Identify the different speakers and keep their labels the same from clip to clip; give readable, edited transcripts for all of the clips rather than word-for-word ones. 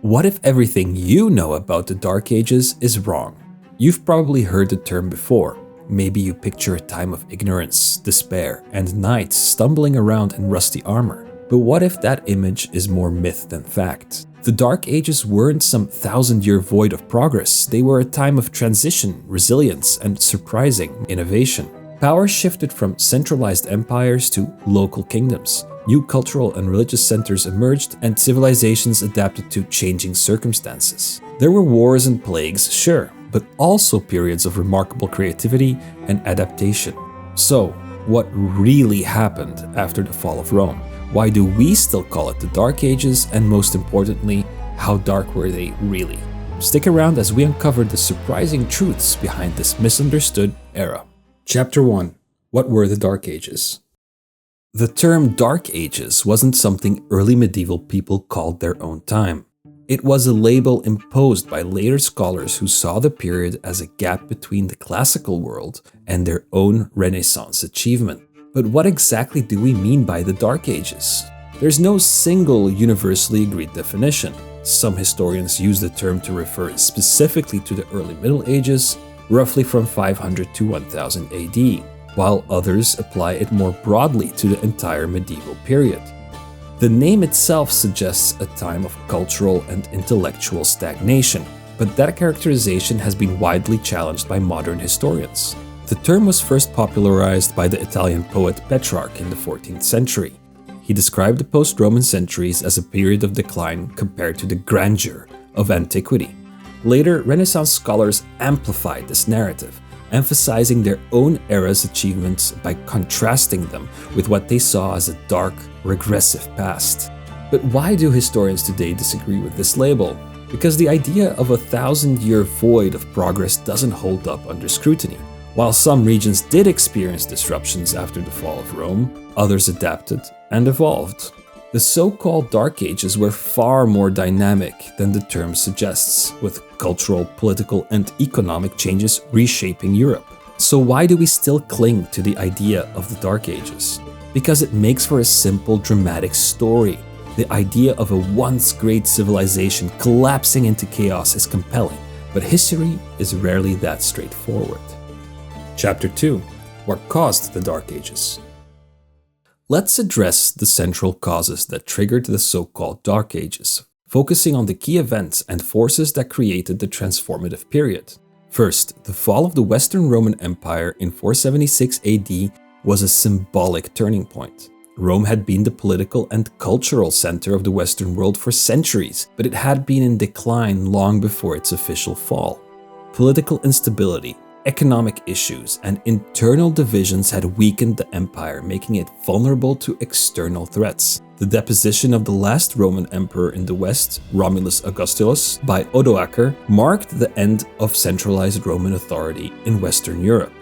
Speaker 1: What if everything you know about the Dark Ages is wrong? You've probably heard the term before. Maybe you picture a time of ignorance, despair, and knights stumbling around in rusty armor. But what if that image is more myth than fact? The Dark Ages weren't some thousand-year void of progress. They were a time of transition, resilience, and surprising innovation. Power shifted from centralized empires to local kingdoms. New cultural and religious centers emerged, and civilizations adapted to changing circumstances. There were wars and plagues, sure, but also periods of remarkable creativity and adaptation. So, what really happened after the fall of Rome? Why do we still call it the Dark Ages? And most importantly, how dark were they really? Stick around as we uncover the surprising truths behind this misunderstood era. Chapter 1. What were the Dark Ages? The term Dark Ages wasn't something early medieval people called their own time. It was a label imposed by later scholars who saw the period as a gap between the classical world and their own Renaissance achievement. But what exactly do we mean by the Dark Ages? There's no single universally agreed definition. Some historians use the term to refer specifically to the early Middle Ages, roughly from 500 to 1000 AD, while others apply it more broadly to the entire medieval period. The name itself suggests a time of cultural and intellectual stagnation, but that characterization has been widely challenged by modern historians. The term was first popularized by the Italian poet Petrarch in the 14th century. He described the post-Roman centuries as a period of decline compared to the grandeur of antiquity. Later, Renaissance scholars amplified this narrative, emphasizing their own era's achievements by contrasting them with what they saw as a dark, regressive past. But why do historians today disagree with this label? Because the idea of a thousand-year void of progress doesn't hold up under scrutiny. While some regions did experience disruptions after the fall of Rome, others adapted and evolved. The so-called Dark Ages were far more dynamic than the term suggests, with cultural, political, and economic changes reshaping Europe. So why do we still cling to the idea of the Dark Ages? Because it makes for a simple, dramatic story. The idea of a once great civilization collapsing into chaos is compelling, but history is rarely that straightforward. Chapter 2. What caused the Dark Ages? Let's address the central causes that triggered the so-called Dark Ages, focusing on the key events and forces that created the transformative period. First, the fall of the Western Roman Empire in 476 AD was a symbolic turning point. Rome had been the political and cultural center of the Western world for centuries, but it had been in decline long before its official fall. Political instability, economic issues, and internal divisions had weakened the empire, making it vulnerable to external threats. The deposition of the last Roman emperor in the West, Romulus Augustulus, by Odoacer, marked the end of centralized Roman authority in Western Europe.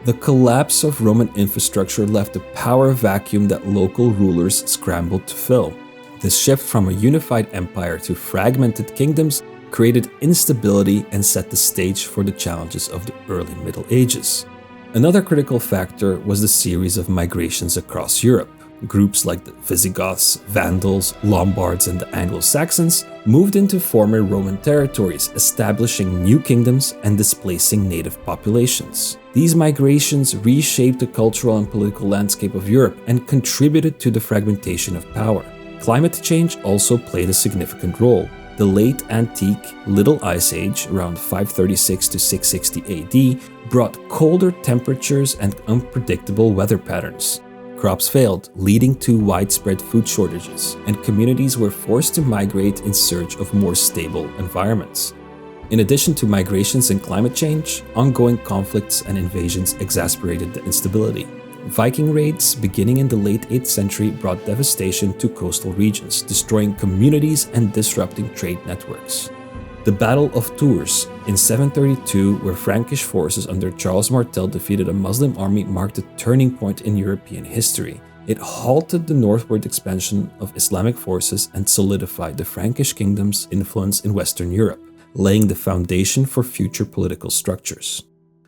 Speaker 1: The collapse of Roman infrastructure left a power vacuum that local rulers scrambled to fill. This shift from a unified empire to fragmented kingdoms created instability and set the stage for the challenges of the early Middle Ages. Another critical factor was the series of migrations across Europe. Groups like the Visigoths, Vandals, Lombards, and the Anglo-Saxons moved into former Roman territories, establishing new kingdoms and displacing native populations. These migrations reshaped the cultural and political landscape of Europe and contributed to the fragmentation of power. Climate change also played a significant role. The late antique Little Ice Age, around 536 to 660 AD, brought colder temperatures and unpredictable weather patterns. Crops failed, leading to widespread food shortages, and communities were forced to migrate in search of more stable environments. In addition to migrations and climate change, ongoing conflicts and invasions exacerbated the instability. Viking raids beginning in the late 8th century brought devastation to coastal regions, destroying communities and disrupting trade networks. The Battle of Tours in 732, where Frankish forces under Charles Martel defeated a Muslim army, marked a turning point in European history. It halted the northward expansion of Islamic forces and solidified the Frankish kingdom's influence in Western Europe, laying the foundation for future political structures.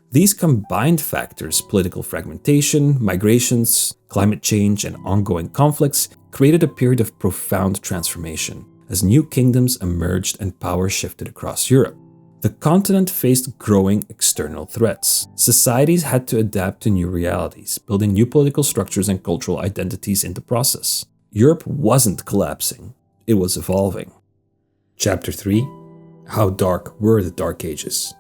Speaker 1: These combined factors, political fragmentation, migrations, climate change, and ongoing conflicts, created a period of profound transformation. as new kingdoms emerged and power shifted across Europe. The continent faced growing external threats. Societies had to adapt to new realities, building new political structures and cultural identities in the process. Europe wasn't collapsing, it was evolving. Chapter 3: How dark were the Dark Ages?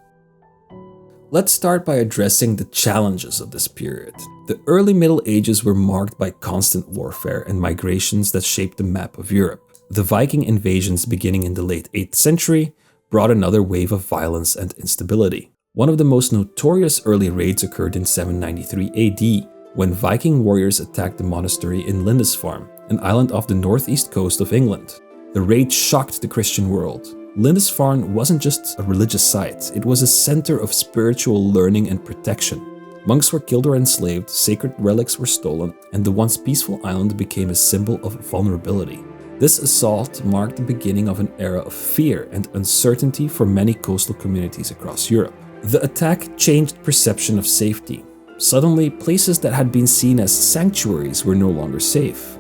Speaker 1: Let's start by addressing the challenges of this period. The early Middle Ages were marked by constant warfare and migrations that shaped the map of Europe. The Viking invasions beginning in the late 8th century brought another wave of violence and instability. One of the most notorious early raids occurred in 793 AD, when Viking warriors attacked the monastery in Lindisfarne, an island off the northeast coast of England. The raid shocked the Christian world. Lindisfarne wasn't just a religious site, it was a center of spiritual learning and protection. Monks were killed or enslaved, sacred relics were stolen, and the once peaceful island became a symbol of vulnerability. This assault marked the beginning of an era of fear and uncertainty for many coastal communities across Europe. The attack changed perception of safety. Suddenly, places that had been seen as sanctuaries were no longer safe.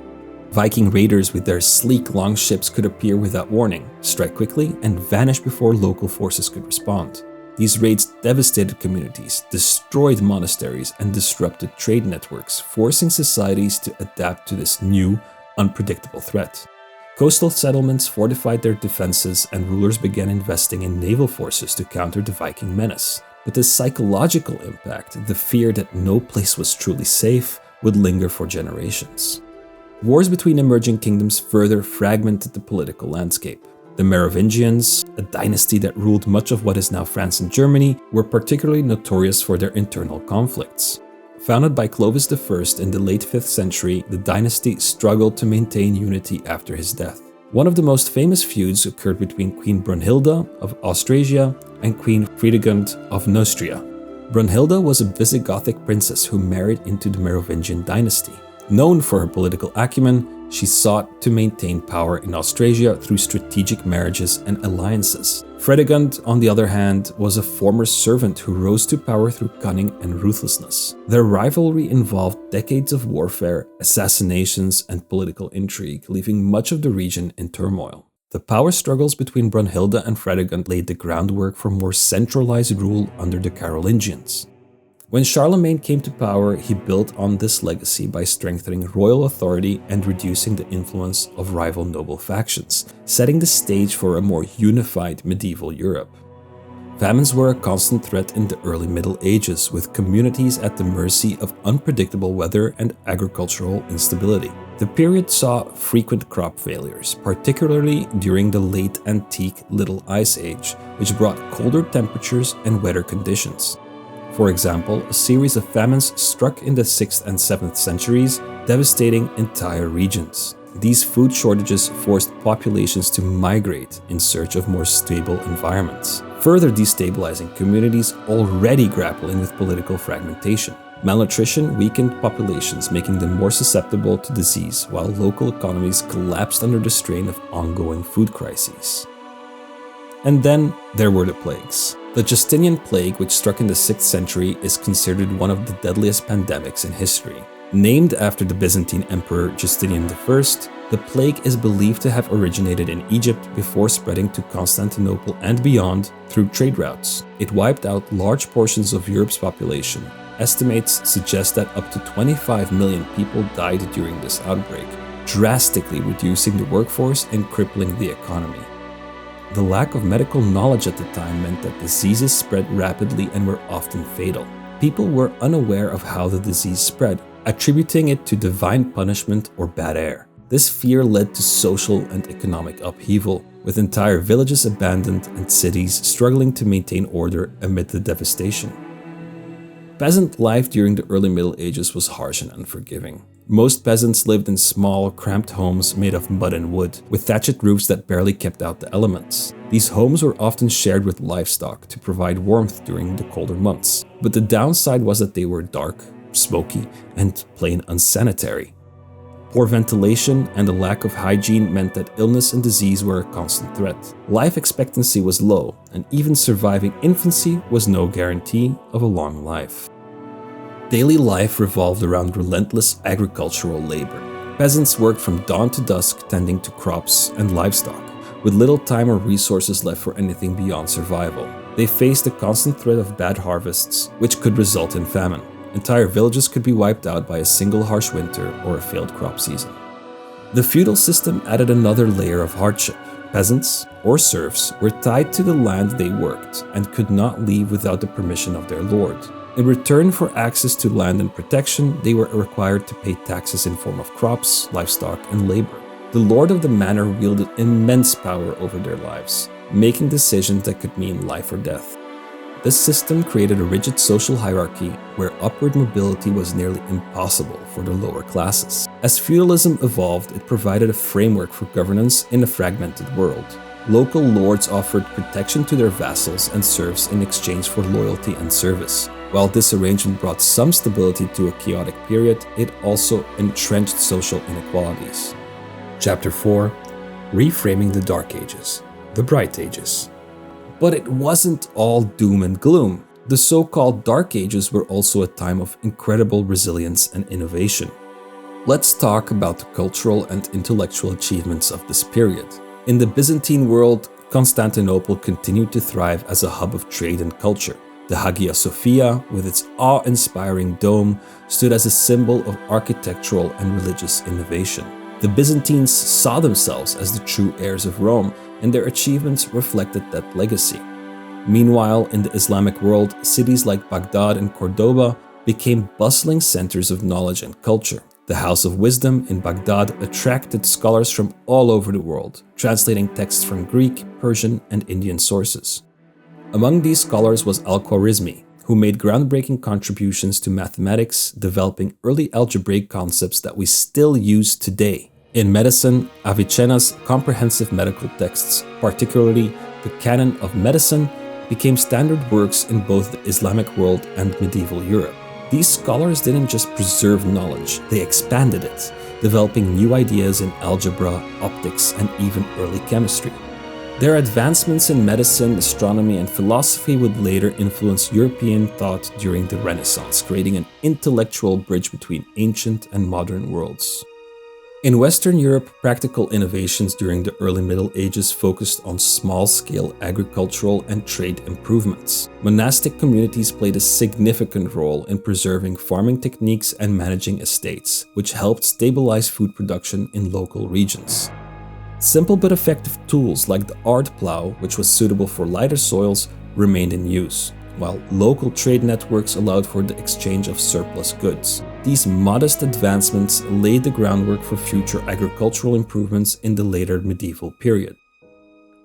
Speaker 1: Viking raiders with their sleek longships could appear without warning, strike quickly, and vanish before local forces could respond. These raids devastated communities, destroyed monasteries, and disrupted trade networks, forcing societies to adapt to this new, unpredictable threat. Coastal settlements fortified their defenses, and rulers began investing in naval forces to counter the Viking menace. But the psychological impact, the fear that no place was truly safe, would linger for generations. Wars between emerging kingdoms further fragmented the political landscape. The Merovingians, a dynasty that ruled much of what is now France and Germany, were particularly notorious for their internal conflicts. Founded by Clovis I in the late 5th century, the dynasty struggled to maintain unity after his death. One of the most famous feuds occurred between Queen Brunhilda of Austrasia and Queen Fredegund of Neustria. Brunhilda was a Visigothic princess who married into the Merovingian dynasty. Known for her political acumen, she sought to maintain power in Austrasia through strategic marriages and alliances. Fredegund, on the other hand, was a former servant who rose to power through cunning and ruthlessness. Their rivalry involved decades of warfare, assassinations, and political intrigue, leaving much of the region in turmoil. The power struggles between Brunhilda and Fredegund laid the groundwork for more centralized rule under the Carolingians. When Charlemagne came to power, he built on this legacy by strengthening royal authority and reducing the influence of rival noble factions, setting the stage for a more unified medieval Europe. Famines were a constant threat in the early Middle Ages, with communities at the mercy of unpredictable weather and agricultural instability. The period saw frequent crop failures, particularly during the late antique Little Ice Age, which brought colder temperatures and wetter conditions. For example, a series of famines struck in the 6th and 7th centuries, devastating entire regions. These food shortages forced populations to migrate in search of more stable environments, further destabilizing communities already grappling with political fragmentation. Malnutrition weakened populations, making them more susceptible to disease, while local economies collapsed under the strain of ongoing food crises. And then there were the plagues. The Justinian plague, which struck in the 6th century, is considered one of the deadliest pandemics in history. Named after the Byzantine Emperor Justinian I, the plague is believed to have originated in Egypt before spreading to Constantinople and beyond through trade routes. It wiped out large portions of Europe's population. Estimates suggest that up to 25 million people died during this outbreak, drastically reducing the workforce and crippling the economy. The lack of medical knowledge at the time meant that diseases spread rapidly and were often fatal. People were unaware of how the disease spread, attributing it to divine punishment or bad air. This fear led to social and economic upheaval, with entire villages abandoned and cities struggling to maintain order amid the devastation. Peasant life during the early Middle Ages was harsh and unforgiving. Most peasants lived in small, cramped homes made of mud and wood, with thatched roofs that barely kept out the elements. These homes were often shared with livestock to provide warmth during the colder months. But the downside was that they were dark, smoky, and plain unsanitary. Poor ventilation and a lack of hygiene meant that illness and disease were a constant threat. Life expectancy was low, and even surviving infancy was no guarantee of a long life. Daily life revolved around relentless agricultural labor. Peasants worked from dawn to dusk tending to crops and livestock, with little time or resources left for anything beyond survival. They faced the constant threat of bad harvests, which could result in famine. Entire villages could be wiped out by a single harsh winter or a failed crop season. The feudal system added another layer of hardship. Peasants, or serfs, were tied to the land they worked and could not leave without the permission of their lord. In return for access to land and protection, they were required to pay taxes in form of crops, livestock, and labor. The lord of the manor wielded immense power over their lives, making decisions that could mean life or death. This system created a rigid social hierarchy where upward mobility was nearly impossible for the lower classes. As feudalism evolved, it provided a framework for governance in a fragmented world. Local lords offered protection to their vassals and serfs in exchange for loyalty and service. While this arrangement brought some stability to a chaotic period, it also entrenched social inequalities. Chapter 4: Reframing the Dark Ages, the Bright Ages. But it wasn't all doom and gloom. The so-called Dark Ages were also a time of incredible resilience and innovation. Let's talk about the cultural and intellectual achievements of this period. In the Byzantine world, Constantinople continued to thrive as a hub of trade and culture. The Hagia Sophia, with its awe-inspiring dome, stood as a symbol of architectural and religious innovation. The Byzantines saw themselves as the true heirs of Rome, and their achievements reflected that legacy. Meanwhile, in the Islamic world, cities like Baghdad and Cordoba became bustling centers of knowledge and culture. The House of Wisdom in Baghdad attracted scholars from all over the world, translating texts from Greek, Persian, and Indian sources. Among these scholars was Al-Khwarizmi, who made groundbreaking contributions to mathematics, developing early algebraic concepts that we still use today. In medicine, Avicenna's comprehensive medical texts, particularly the Canon of Medicine, became standard works in both the Islamic world and medieval Europe. These scholars didn't just preserve knowledge, they expanded it, developing new ideas in algebra, optics, and even early chemistry. Their advancements in medicine, astronomy, and philosophy would later influence European thought during the Renaissance, creating an intellectual bridge between ancient and modern worlds. In Western Europe, practical innovations during the early Middle Ages focused on small-scale agricultural and trade improvements. Monastic communities played a significant role in preserving farming techniques and managing estates, which helped stabilize food production in local regions. Simple but effective tools like the ard plow, which was suitable for lighter soils, remained in use, while local trade networks allowed for the exchange of surplus goods. These modest advancements laid the groundwork for future agricultural improvements in the later medieval period.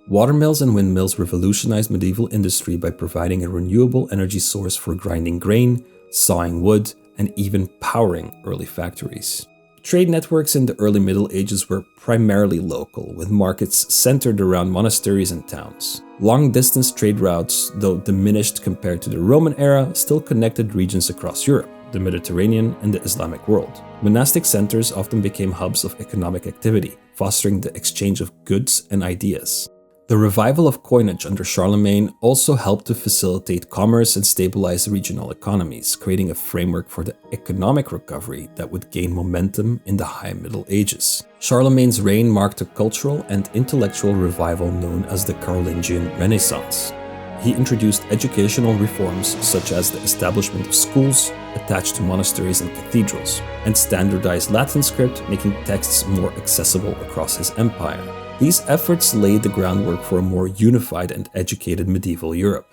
Speaker 1: Watermills and windmills revolutionized medieval industry by providing a renewable energy source for grinding grain, sawing wood, and even powering early factories. Trade networks in the early Middle Ages were primarily local, with markets centered around monasteries and towns. Long-distance trade routes, though diminished compared to the Roman era, still connected regions across Europe, the Mediterranean, and the Islamic world. Monastic centers often became hubs of economic activity, fostering the exchange of goods and ideas. The revival of coinage under Charlemagne also helped to facilitate commerce and stabilize regional economies, creating a framework for the economic recovery that would gain momentum in the High Middle Ages. Charlemagne's reign marked a cultural and intellectual revival known as the Carolingian Renaissance. He introduced educational reforms such as the establishment of schools attached to monasteries and cathedrals, and standardized Latin script, making texts more accessible across his empire. These efforts laid the groundwork for a more unified and educated medieval Europe.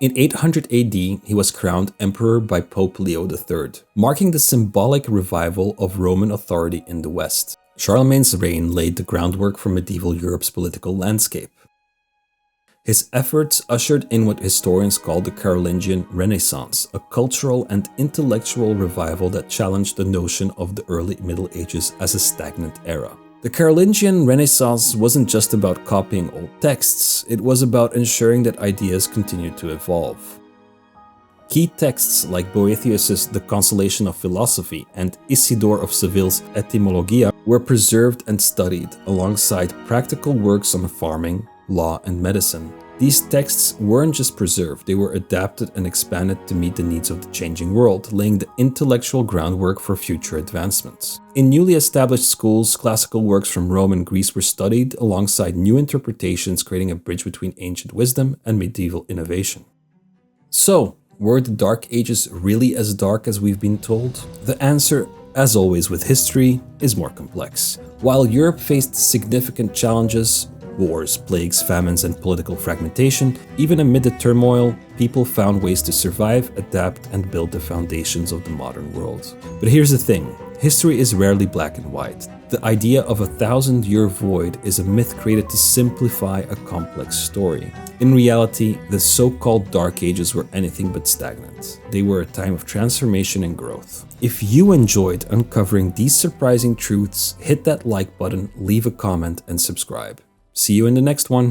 Speaker 1: In 800 AD, he was crowned emperor by Pope Leo III, marking the symbolic revival of Roman authority in the West. Charlemagne's reign laid the groundwork for medieval Europe's political landscape. His efforts ushered in what historians call the Carolingian Renaissance, a cultural and intellectual revival that challenged the notion of the early Middle Ages as a stagnant era. The Carolingian Renaissance wasn't just about copying old texts, it was about ensuring that ideas continued to evolve. Key texts like Boethius's The Consolation of Philosophy and Isidore of Seville's Etymologia were preserved and studied alongside practical works on farming, law, and medicine. These texts weren't just preserved, they were adapted and expanded to meet the needs of the changing world, laying the intellectual groundwork for future advancements. In newly established schools, classical works from Rome and Greece were studied alongside new interpretations, creating a bridge between ancient wisdom and medieval innovation. So, were the Dark Ages really as dark as we've been told? The answer, as always with history, is more complex. While Europe faced significant challenges, wars, plagues, famines, and political fragmentation, even amid the turmoil, people found ways to survive, adapt, and build the foundations of the modern world. But here's the thing, history is rarely black and white. The idea of a 1,000-year void is a myth created to simplify a complex story. In reality, the so-called Dark Ages were anything but stagnant. They were a time of transformation and growth. If you enjoyed uncovering these surprising truths, hit that like button, leave a comment, and subscribe. See you in the next one.